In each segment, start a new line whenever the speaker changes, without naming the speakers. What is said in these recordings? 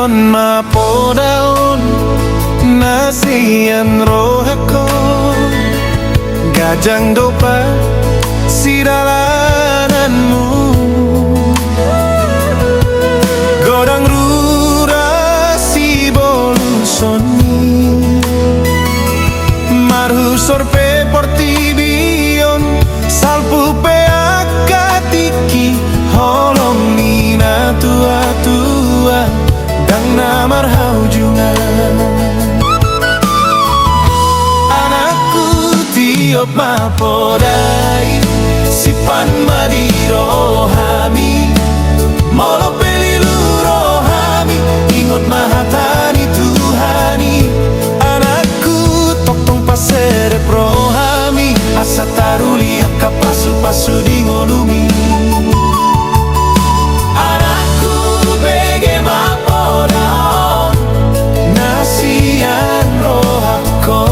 ingon mapodaon nasian rohako gajang dopa si dalananmu godang rura si bolusoni marhu sorpe portibion salpu pe akatiki holong nina tua-tua dang namar haujungan anakku tiop mapodai sipan madiro hami molo pelilu rohami ingot mahatani Tuhani anakku tong pasere prohami asa taruli kapasu-pasu di ngodumi anakku bege mapodaon nasian rohako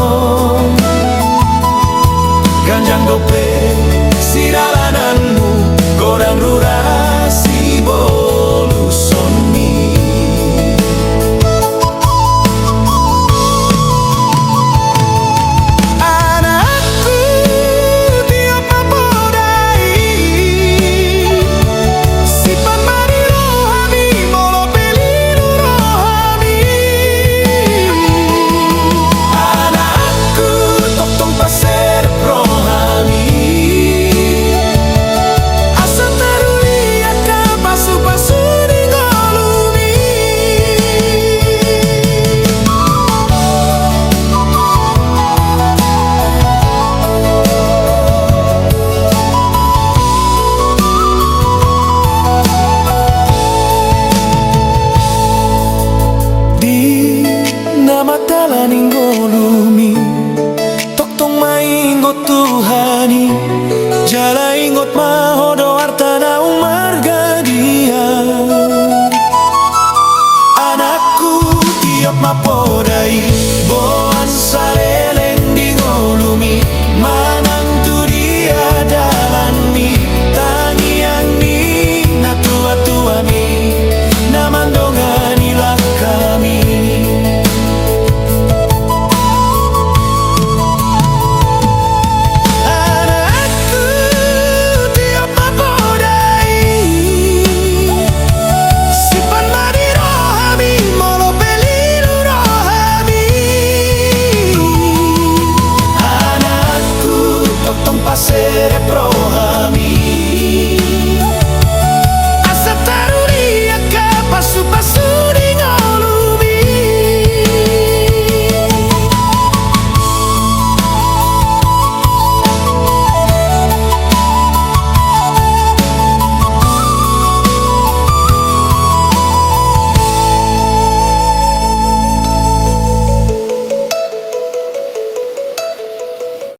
ganjang dope